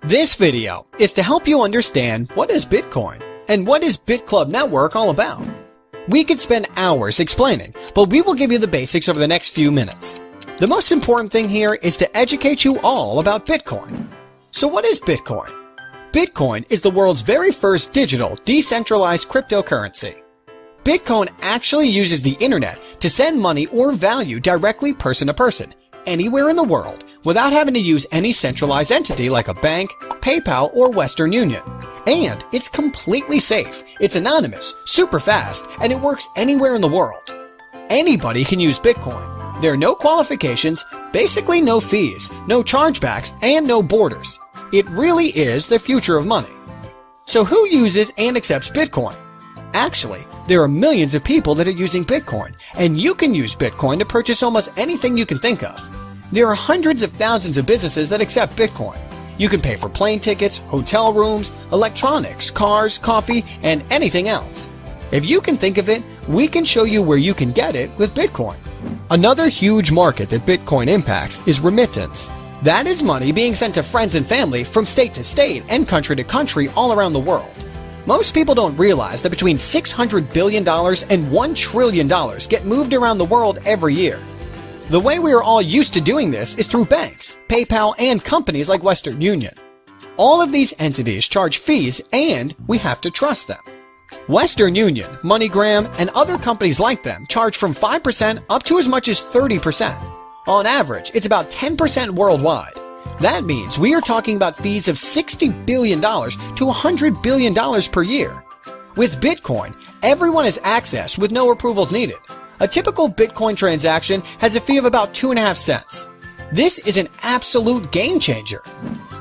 This video is to help you understand what is Bitcoin and what is BitClub network all about. We could spend hours explaining, but we will give you the basics over the next few minutes. The most important thing here is to educate you all about Bitcoin. So what is Bitcoin? Bitcoin is the world's very first digital, decentralized cryptocurrency. Bitcoin actually uses the internet to send money or value directly person to person, anywhere in the world, without having to use any centralized entity like a bank, PayPal, or Western Union. And it's completely safe, it's anonymous, super fast, and it works anywhere in the world. Anybody can use Bitcoin. There are no qualifications, basically no fees, no chargebacks, and no borders. It really is the future of money. So who uses and accepts Bitcoin? Actually, there are millions of people that are using Bitcoin, and you can use Bitcoin to purchase almost anything you can think of. There are hundreds of thousands of businesses that accept Bitcoin. You can pay for plane tickets, hotel rooms, electronics, cars, coffee, and anything else. If you can think of it, we can show you where you can get it with Bitcoin. Another huge market that Bitcoin impacts is remittance. That is money being sent to friends and family from state to state and country to country all around the world. Most people don't realize that between $600 billion and $1 trillion get moved around the world every year. The way we are all used to doing this is through banks, PayPal, and companies like Western Union. All of these entities charge fees and we have to trust them. Western Union, MoneyGram, and other companies like them charge from 5% up to as much as 30%. On average, it's about 10% worldwide. That means we are talking about fees of $60 billion to $100 billion per year. With Bitcoin, everyone has access with no approvals needed. A typical Bitcoin transaction has a fee of about 2.5 cents. This is an absolute game changer.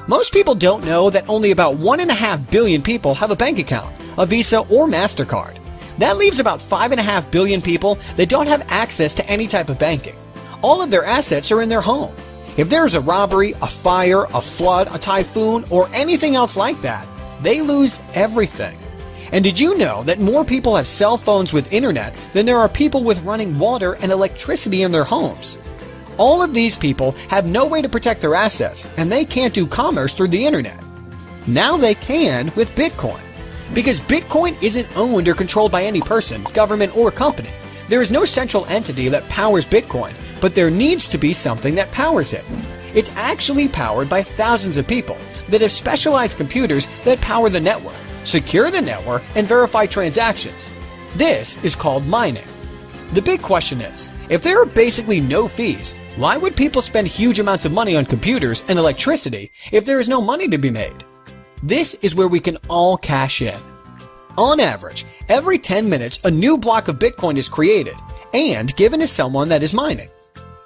Most people don't know that only about 1.5 billion people have a bank account, a Visa or MasterCard. That leaves about 5.5 billion people that don't have access to any type of banking. All of their assets are in their home. If there is a robbery, a fire, a flood, a typhoon, or anything else like that, they lose everything. And did you know that more people have cell phones with internet than there are people with running water and electricity in their homes? All of these people have no way to protect their assets, and they can't do commerce through the internet. Now they can with Bitcoin. Because Bitcoin isn't owned or controlled by any person, government, or company. There is no central entity that powers Bitcoin, but there needs to be something that powers it. It's actually powered by thousands of people that have specialized computers that power the network, secure the network, and verify transactions. This is called mining. The big question is, if there are basically no fees, why would people spend huge amounts of money on computers and electricity if there is no money to be made? This is where we can all cash in. On average, every 10 minutes a new block of Bitcoin is created and given to someone that is mining.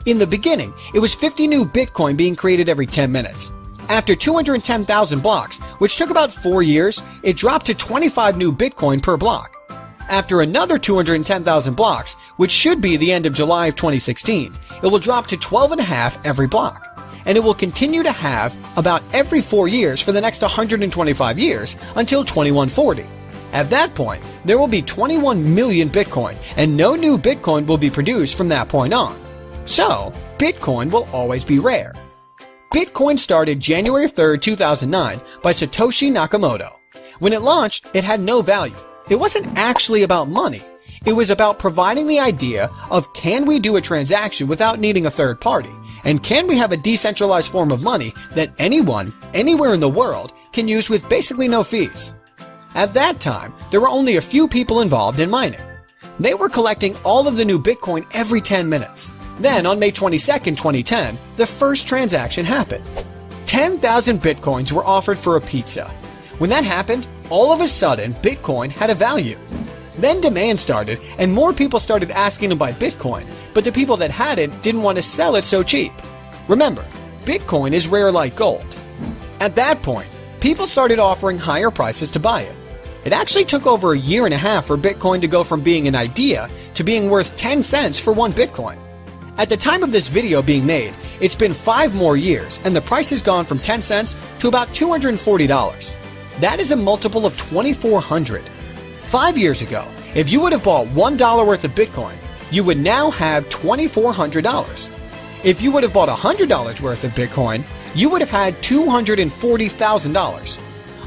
In the beginning, it was 50 new Bitcoin being created every 10 minutes. After 210,000 blocks, which took about 4 years, it dropped to 25 new Bitcoin per block. After another 210,000 blocks, which should be the end of July of 2016, it will drop to 12.5 every block. And it will continue to have about every 4 years for the next 125 years until 2140. At that point, there will be 21 million Bitcoin, and no new Bitcoin will be produced from that point on. So, Bitcoin will always be rare. Bitcoin started January 3, 2009 by Satoshi Nakamoto. When it launched, it had no value. It wasn't actually about money. It was about providing the idea of can we do a transaction without needing a third party? And can we have a decentralized form of money that anyone, anywhere in the world, can use with basically no fees? At that time, there were only a few people involved in mining. They were collecting all of the new Bitcoin every 10 minutes. Then, on May 22, 2010, the first transaction happened. 10,000 Bitcoins were offered for a pizza. When that happened, all of a sudden, Bitcoin had a value. Then demand started, and more people started asking to buy Bitcoin, but the people that had it didn't want to sell it so cheap. Remember, Bitcoin is rare like gold. At that point, people started offering higher prices to buy it. It actually took over a year and a half for Bitcoin to go from being an idea to being worth 10 cents for one Bitcoin. At the time of this video being made, it's been 5 more years and the price has gone from 10 cents to about $240. That is a multiple of 2,400. 5 years ago, if you would have bought $1 worth of Bitcoin, you would now have $2,400. If you would have bought $100 worth of Bitcoin, you would have had $240,000.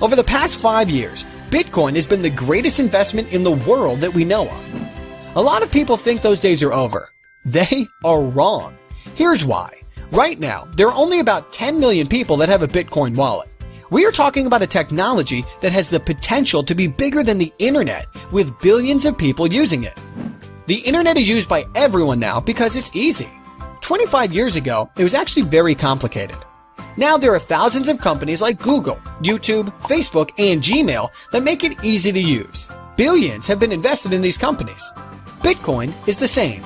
Over the past 5 years, Bitcoin has been the greatest investment in the world that we know of. A lot of people think those days are over. They are wrong. Here's why. Right now, there are only about 10 million people that have a Bitcoin wallet. We are talking about a technology that has the potential to be bigger than the internet, with billions of people using it. The internet is used by everyone now because it's easy. 25 years ago, it was actually very complicated. Now there are thousands of companies like Google, YouTube, Facebook, and Gmail that make it easy to use. Billions have been invested in these companies. Bitcoin is the same.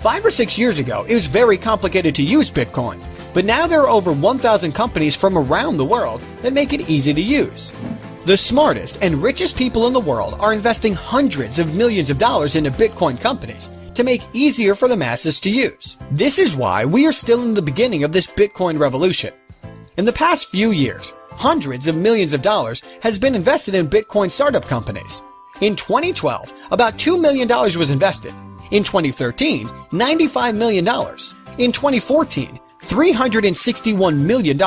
5 or 6 years ago, it was very complicated to use Bitcoin, but now there are over 1,000 companies from around the world that make it easy to use. The smartest and richest people in the world are investing hundreds of millions of dollars into Bitcoin companies to make easier for the masses to use. This is why we are still in the beginning of this Bitcoin revolution. In the past few years, hundreds of millions of dollars has been invested in Bitcoin startup companies. In 2012, about $2 million was invested. In 2013, $95 million. In 2014, $361 million.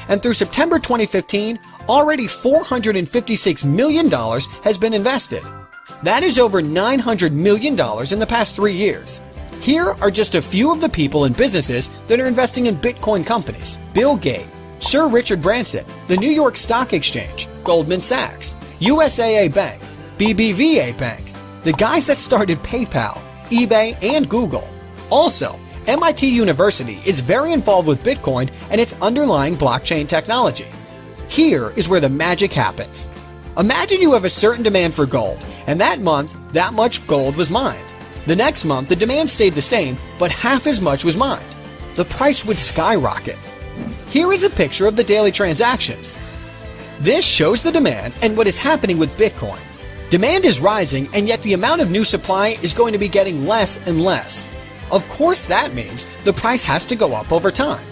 And through September 2015, already $456 million has been invested. That is over $900 million in the past 3 years. Here are just a few of the people and businesses that are investing in Bitcoin companies. Bill Gates, Sir Richard Branson, the New York Stock Exchange, Goldman Sachs, USAA Bank, BBVA Bank, the guys that started PayPal, eBay, and Google. Also, MIT University is very involved with Bitcoin and its underlying blockchain technology. Here is where the magic happens. Imagine you have a certain demand for gold, and that month, that much gold was mined. The next month, the demand stayed the same, but half as much was mined. The price would skyrocket. Here is a picture of the daily transactions. This shows the demand and what is happening with Bitcoin. Demand is rising, and yet the amount of new supply is going to be getting less and less. Of course, that means the price has to go up over time.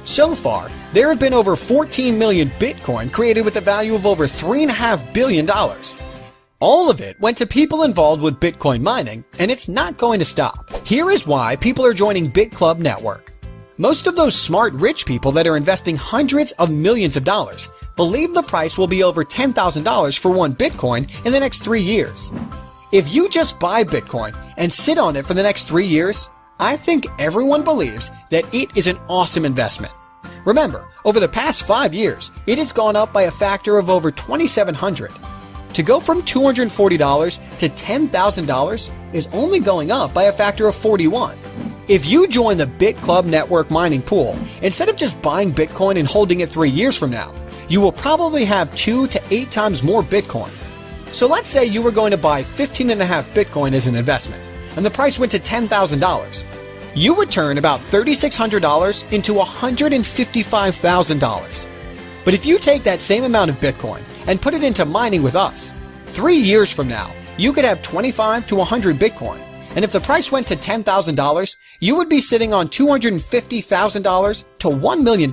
So far, there have been over 14 million Bitcoin created with a value of over $3.5 billion. All of it went to people involved with Bitcoin mining, and it's not going to stop. Here is why people are joining BitClub network. Most of those smart rich people that are investing hundreds of millions of dollars believe the price will be over $10,000 for one Bitcoin in the next 3 years. If you just buy Bitcoin and sit on it for the next 3 years, I think everyone believes that it is an awesome investment. Remember, over the past 5 years, it has gone up by a factor of over 2,700. To go from $240 to $10,000 is only going up by a factor of 41. If you join the BitClub network mining pool, instead of just buying Bitcoin and holding it 3 years from now, you will probably have 2 to 8 times more Bitcoin. So let's say you were going to buy 15.5 Bitcoin as an investment, and the price went to $10,000. You would turn about $3,600 into $155,000. But if you take that same amount of Bitcoin and put it into mining with us, 3 years from now, you could have 25 to 100 Bitcoin. And if the price went to $10,000, you would be sitting on $250,000 to $1 million.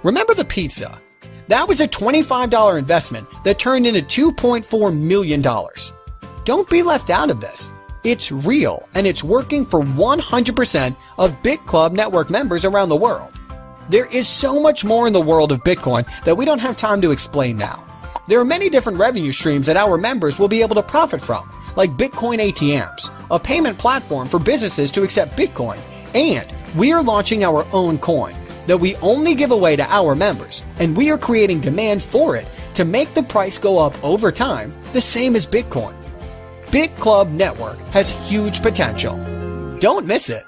Remember the pizza? That was a $25 investment that turned into $2.4 million. Don't be left out of this. It's real, and it's working for 100% of BitClub network members around the world. There is so much more in the world of Bitcoin that we don't have time to explain now. There are many different revenue streams that our members will be able to profit from, like Bitcoin ATMs, a payment platform for businesses to accept Bitcoin, and we are launching our own coin that we only give away to our members, and we are creating demand for it to make the price go up over time, the same as Bitcoin. BitClub Network has huge potential. Don't miss it.